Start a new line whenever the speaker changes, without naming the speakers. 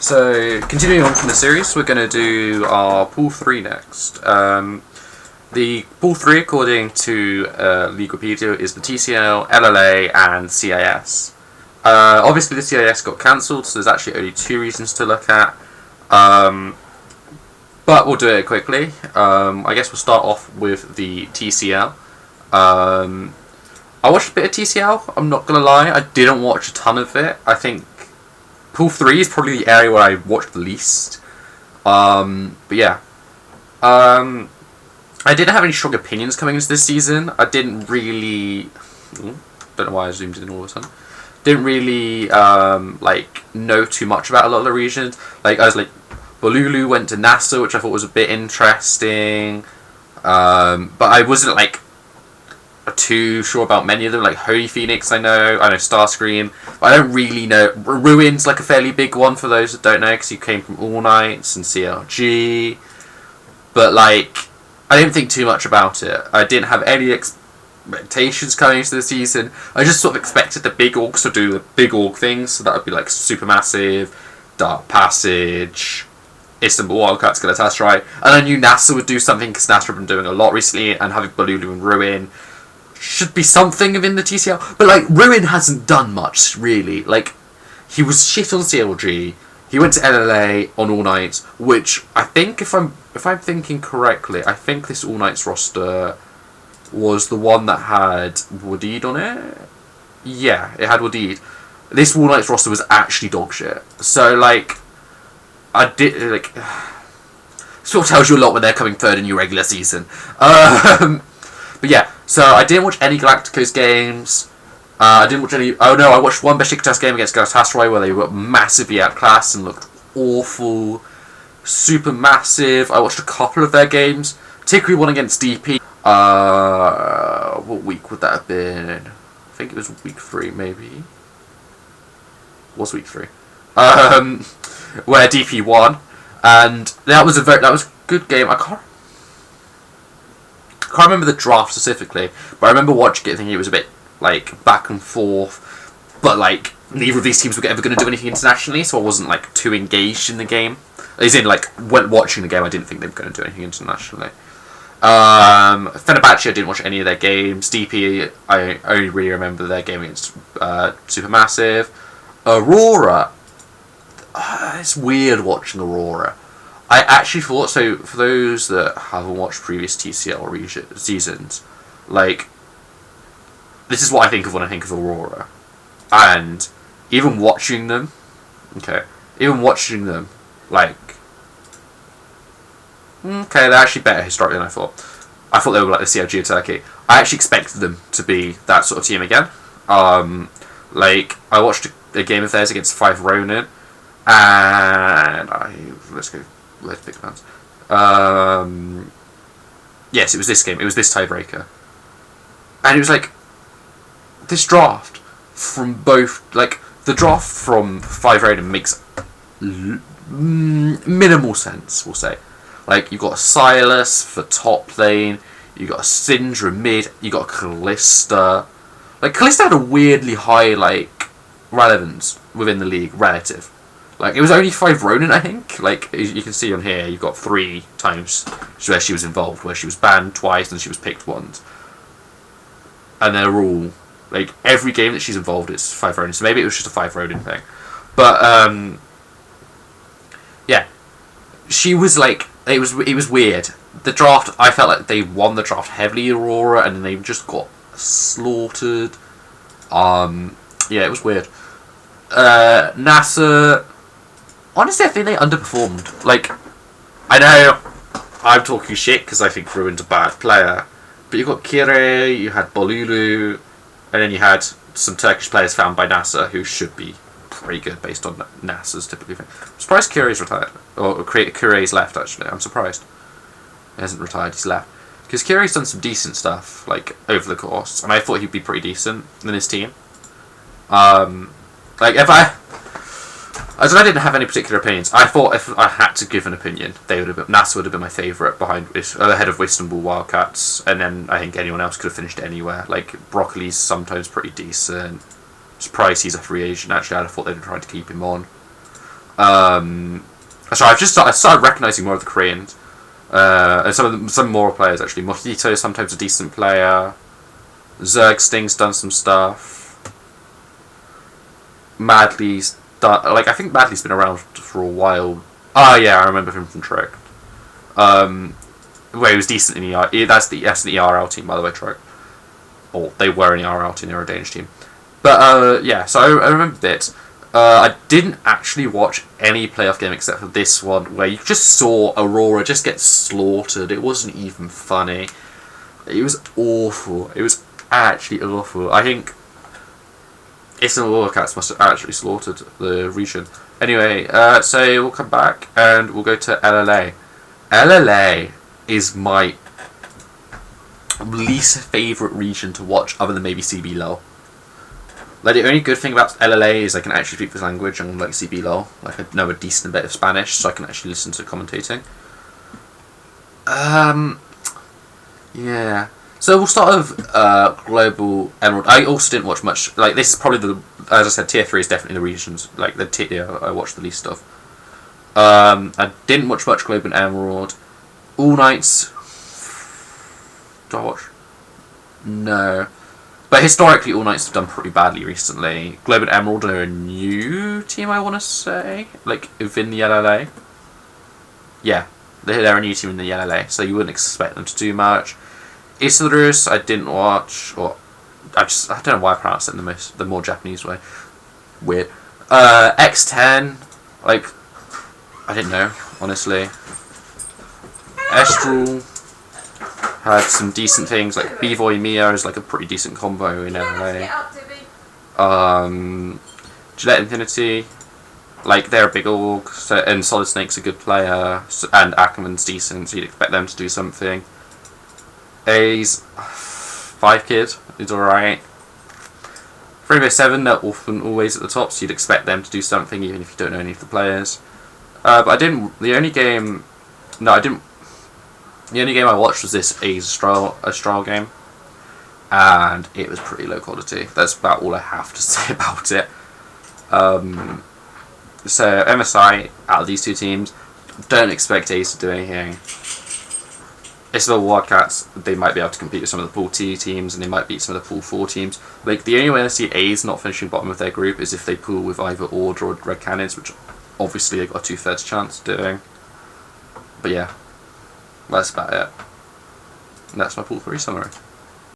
So, continuing on from the series, we're going to do our Pool 3 next. The Pool 3, according to Leaguepedia, is the TCL, LLA, and CIS. Obviously, the CIS got cancelled, so there's actually only 2 reasons to look at. But we'll do it quickly. I guess we'll start off with the TCL. I watched a bit of TCL, I'm not going to lie. I didn't watch a ton of it. I think Pool 3 is probably the area where I watched the least. But yeah. I didn't have any strong opinions coming into this season. I didn't really... don't know why I zoomed in all of a sudden. Didn't really know too much about a lot of the regions. I was like, Bolulu went to NASA, which I thought was a bit interesting. But I wasn't too sure about many of them. Like Holy Phoenix, I know Starscream, but I don't really know. Ruin's a fairly big one for those that don't know, because he came from All Knights and CLG. But I didn't think too much about it. I didn't have any expectations coming into the season. I just sort of expected the big orgs to do the big org things, so that would be Supermassive, Dark Passage, Istanbul Wildcats, Galatasaray, and I knew NASA would do something because NASA have been doing a lot recently, and having Bolulu and Ruin should be something within the TCL. But Ruin hasn't done much really. He was shit on CLG. He went to LLA on All Knights, which I think, if I'm thinking correctly, I think this All Knights roster was the one that had Wadid on it. Yeah, it had Wadid. This All Knights roster was actually dog shit. So I did sort of tells you a lot when they're coming third in your regular season. But yeah, so I didn't watch any Galacticos games. I didn't watch any... Oh no, I watched one Besiktas game against Galatasaray where they were massively outclassed and looked awful. Super massive. I watched a couple of their games, particularly one against DP. What week would that have been? I think it was week 3, maybe. It was week 3. Where DP won, and that was a good game. I can't remember the draft specifically, but I remember watching it thinking it was a bit back and forth, but neither of these teams were ever going to do anything internationally, so I wasn't too engaged in the game. As in when watching the game, I didn't think they were going to do anything internationally. Fenerbahce, I didn't watch any of their games. DP, I only really remember their game against Supermassive. Aurora, it's weird watching Aurora. I actually thought, so for those that haven't watched previous TCL seasons, this is what I think of when I think of Aurora. And even watching them, okay, they're actually better historically than I thought. I thought they were the CLG of Turkey. I actually expected them to be that sort of team again. I watched a game of theirs against 5 Ronin, and let's pick fans. Yes, it was this game. It was this tiebreaker, and it was this draft from both the draft from 5 Ronin makes minimal sense. We'll say you've got a Silas for top lane, you got a Syndra mid, you got a Callista. Callista had a weirdly high relevance within the league relative. It was only 5 Ronin, I think. You can see on here, you've got 3 times where she was involved, where she was banned twice and she was picked once. And they're all, every game that she's involved is 5 Ronin. So maybe it was just a 5 Ronin thing. But, yeah. She was, it was weird. The draft, I felt they won the draft heavily, Aurora, and then they just got slaughtered. Yeah, it was weird. NASA... Honestly, I think they underperformed. I know I'm talking shit because I think Ruin's a bad player, but you got Kire, you had Bolulu, and then you had some Turkish players found by NASA who should be pretty good based on NASA's typically thing. I'm surprised Kire's retired. Or Kire's left, actually. I'm surprised. He hasn't retired, he's left. Because Kire's done some decent stuff, over the course, and I thought he'd be pretty decent in his team. I didn't have any particular opinions. I thought if I had to give an opinion, NASA would have been my favourite ahead of Istanbul Wildcats, and then I think anyone else could have finished anywhere. Broccoli's sometimes pretty decent. Surprised he's a free agent. Actually, I'd have thought they'd have tried to keep him on. Sorry, I started recognizing more of the Koreans. And some more players actually. Mojito is sometimes a decent player. Zergsting's done some stuff. Madly's done, like, I think Madly's been around for a while. Oh yeah, I remember him from Trick. Where he was decent in ER. That's the ERL team, by the way, Trick. Or they were an ERL team, they were a Danish team. But yeah, so I remember bits. I didn't actually watch any playoff game except for this one, where you just saw Aurora just get slaughtered. It wasn't even funny. It was awful. It was actually awful. I think Eastern Wildcats must have actually slaughtered the region. Anyway, so we'll come back and we'll go to LLA. LLA is my least favourite region to watch, other than maybe CB LOL. Like, the only good thing about LLA is I can actually speak this language, and like CB LOL, like I know a decent bit of Spanish, so I can actually listen to commentating. Yeah. So we'll start with Global Emerald. I also didn't watch much. Like, this is probably as I said, tier 3 is definitely the regions, like the tier I watched the least of. I didn't watch much Global Emerald. All Nights. Do I watch? No. But historically, All Nights have done pretty badly recently. Global Emerald are a new team, I want to say, like within the LLA. Yeah, they're a new team in the LLA, so you wouldn't expect them to do much. Isilrus, I didn't watch, or I don't know why I pronounced it in the more Japanese way. Weird. X10, like, I didn't know, honestly. Estral had some decent things, like B-Boy Mia is like a pretty decent combo in LA. Gillette Infinity, like, they're a big org, so, and Solid Snake's a good player, and Ackerman's decent, so you'd expect them to do something. A's 5 Kid is alright. 3v7, they're often always at the top, so you'd expect them to do something even if you don't know any of the players. But the only game I watched was this A's Astral game, and it was pretty low quality. That's about all I have to say about it. So MSI, out of these two teams, don't expect A's to do anything. It's the Wildcats, they might be able to compete with some of the Pool 2 teams, and they might beat some of the Pool 4 teams. Like, the only way I see A's not finishing bottom of their group is if they pool with either Order or Red Cannons, which obviously they've got a 2/3 chance of doing. But yeah, that's about it. And that's my Pool 3 summary.